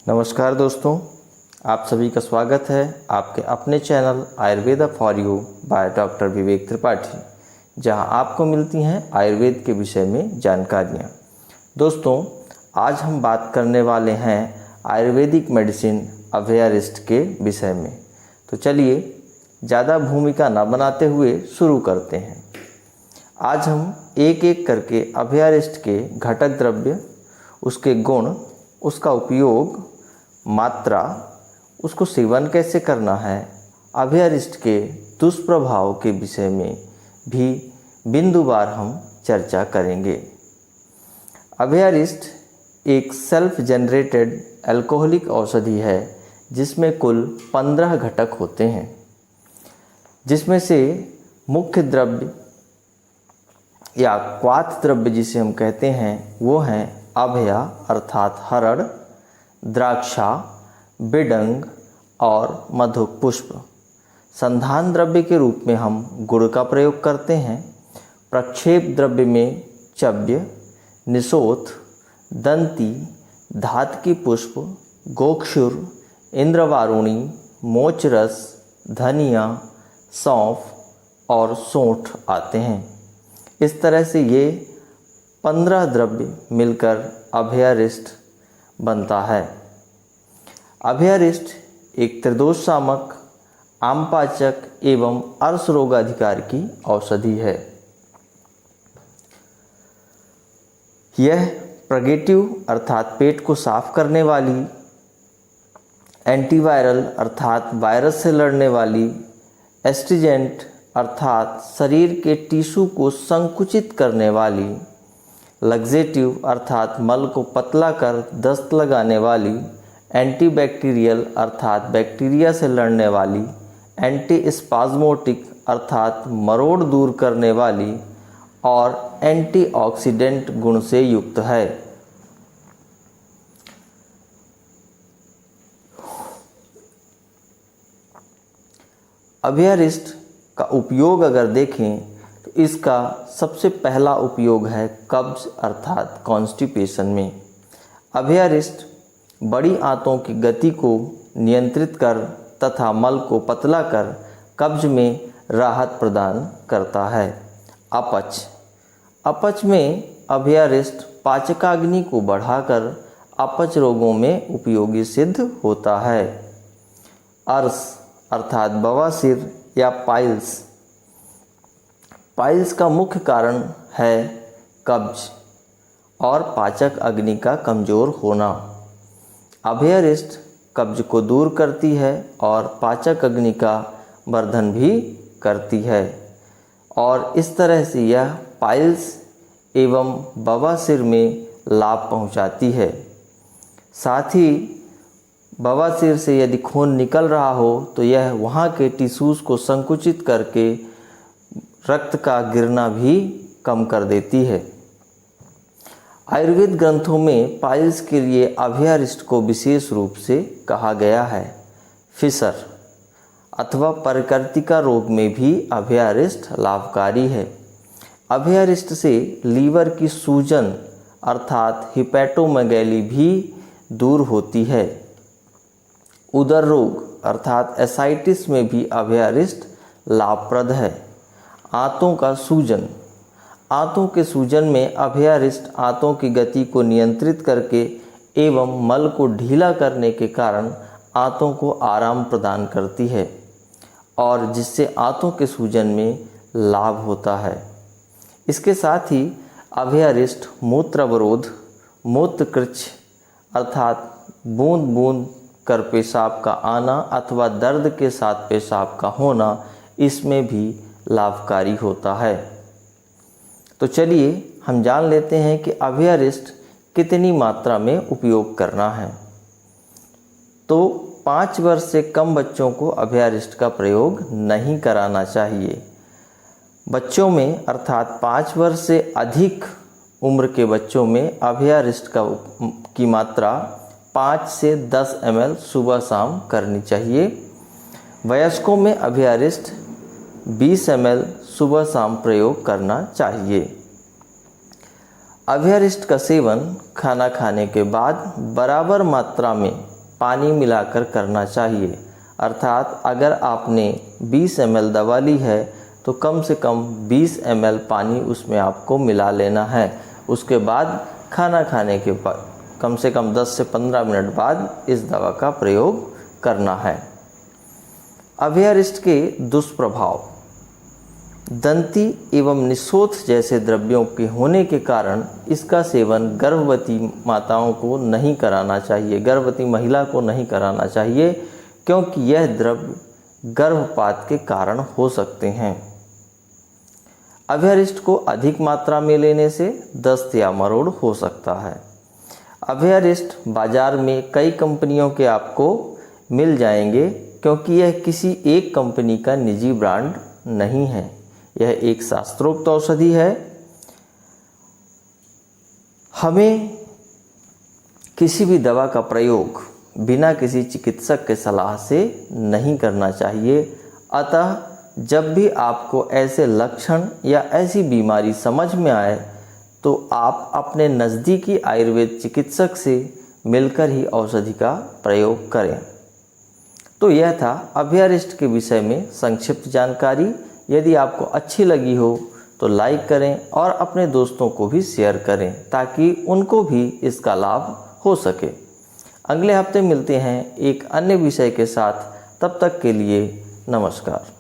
नमस्कार दोस्तों, आप सभी का स्वागत है आपके अपने channel Ayurveda for you by doctor Vivek Tripathi, जहां आपको मिलती हैं आयुर्वेद के विषय में जानकारियां। दोस्तों, आज हम बात करने वाले हैं आयुर्वेदिक मेडिसिन अभयारिस्ट के विषय में। तो चलिए ज़्यादा भूमिका न बनाते हुए शुरू करते हैं। आज हम एक एक करके अभयारिस्ट के घटक द्रव्य, उसके गुण, उसका उपयोग, मात्रा, उसको सेवन कैसे करना है, अभयारिस्ट के दुष्प्रभाव के विषय में भी बिंदुवार हम चर्चा करेंगे। अभयारिस्ट एक सेल्फ जनरेटेड अल्कोहलिक औषधि है जिसमें कुल 15 घटक होते हैं, जिसमें से मुख्य द्रव्य या क्वाथ द्रव्य जिसे हम कहते हैं वो हैं अभया अर्थात हरड़, द्राक्षा, बिडंग और मधुक पुष्प। संधान द्रव्य के रूप में हम गुड़ का प्रयोग करते हैं। प्रक्षेप द्रव्य में चव्य, निशोथ, दंती, धातकी पुष्प, गोक्षुर, इंद्रवारुणी, मोचरस, धनिया, सौंफ और सोंठ आते हैं। इस तरह से ये 15 द्रव्य मिलकर अभयारिस्ट बनता है। अभयारिस्ट एक त्रिदोष शामक, आमपाचक एवं अर्श रोगाधिकार की औषधि है। यह प्रोगेटिव अर्थात पेट को साफ करने वाली, एंटीवायरल अर्थात वायरस से लड़ने वाली, एस्ट्रिजेंट अर्थात शरीर के टिश्यू को संकुचित करने वाली, लग्जेटिव अर्थात मल को पतला कर दस्त लगाने वाली, एंटीबैक्टीरियल अर्थात बैक्टीरिया से लड़ने वाली, एंटी स्पाज्मोटिक अर्थात मरोड़ दूर करने वाली और एंटीऑक्सीडेंट गुण से युक्त है। अभयारिस्ट का उपयोग अगर देखें तो इसका सबसे पहला उपयोग है कब्ज अर्थात कॉन्स्टिपेशन में। अभयारिस्ट बड़ी आंतों की गति को नियंत्रित कर तथा मल को पतला कर कब्ज में राहत प्रदान करता है। अपच में अभयारिस्ट पाचकाग्नि को बढ़ाकर अपच रोगों में उपयोगी सिद्ध होता है। अर्श अर्थात बवासीर या पाइल्स का मुख्य कारण है कब्ज और पाचक अग्नि का कमज़ोर होना। अभयारिस्ट कब्ज को दूर करती है और पाचक अग्नि का वर्धन भी करती है और इस तरह से यह पाइल्स एवं बवासीर में लाभ पहुंचाती है। साथ ही बवासीर से यदि खून निकल रहा हो तो यह वहाँ के टिश्यूज़ को संकुचित करके रक्त का गिरना भी कम कर देती है। आयुर्वेद ग्रंथों में पाइल्स के लिए अभयारिस्ट को विशेष रूप से कहा गया है। फिशर अथवा परिकर्तिका रोग में भी अभयारिस्ट लाभकारी है। अभयारिस्ट से लीवर की सूजन अर्थात हिपैटोमेगैली भी दूर होती है। उदर रोग अर्थात एसाइटिस में भी अभयारिस्ट लाभप्रद है। आंतों का सूजन, आंतों के सूजन में अभयारिस्ट आंतों की गति को नियंत्रित करके एवं मल को ढीला करने के कारण आंतों को आराम प्रदान करती है और जिससे आंतों के सूजन में लाभ होता है। इसके साथ ही अभयारिस्ट मूत्र अवरोध, मूत्रकृच्छ अर्थात बूंद बूंद कर पेशाब का आना अथवा दर्द के साथ पेशाब का होना, इसमें भी लाभकारी होता है। तो चलिए हम जान लेते हैं कि अभयारिस्ट कितनी मात्रा में उपयोग करना है। तो 5 वर्ष से कम बच्चों को अभयारिस्ट का प्रयोग नहीं कराना चाहिए। बच्चों में अर्थात 5 वर्ष से अधिक उम्र के बच्चों में अभयारिस्ट की मात्रा 5 से 10 ml सुबह शाम करनी चाहिए। वयस्कों में अभयारिस्ट 20 ml सुबह शाम प्रयोग करना चाहिए। अभयारिस्ट का सेवन खाना खाने के बाद बराबर मात्रा में पानी मिलाकर करना चाहिए। अर्थात अगर आपने 20 ml दवा ली है तो कम से कम 20 ml पानी उसमें आपको मिला लेना है। उसके बाद खाना खाने के बाद कम से कम 10 से 15 मिनट बाद इस दवा का प्रयोग करना है। अभ्यरिष्ट के दुष्प्रभाव। दंती एवं निशोथ जैसे द्रव्यों के होने के कारण इसका सेवन गर्भवती माताओं को नहीं कराना चाहिए, गर्भवती महिला को नहीं कराना चाहिए, क्योंकि यह द्रव्य गर्भपात के कारण हो सकते हैं। अभ्यरिष्ट को अधिक मात्रा में लेने से दस्त या मरोड़ हो सकता है। अभ्यरिष्ट बाजार में कई कंपनियों के आपको मिल जाएंगे, क्योंकि यह किसी एक कंपनी का निजी ब्रांड नहीं है। यह एक शास्त्रोक्त औषधि है। हमें किसी भी दवा का प्रयोग बिना किसी चिकित्सक के सलाह से नहीं करना चाहिए। अतः जब भी आपको ऐसे लक्षण या ऐसी बीमारी समझ में आए तो आप अपने नज़दीकी आयुर्वेद चिकित्सक से मिलकर ही औषधि का प्रयोग करें। तो यह था अभ्यरिष्ट के विषय में संक्षिप्त जानकारी। यदि आपको अच्छी लगी हो तो लाइक करें और अपने दोस्तों को भी शेयर करें, ताकि उनको भी इसका लाभ हो सके। अगले हफ्ते मिलते हैं एक अन्य विषय के साथ। तब तक के लिए नमस्कार।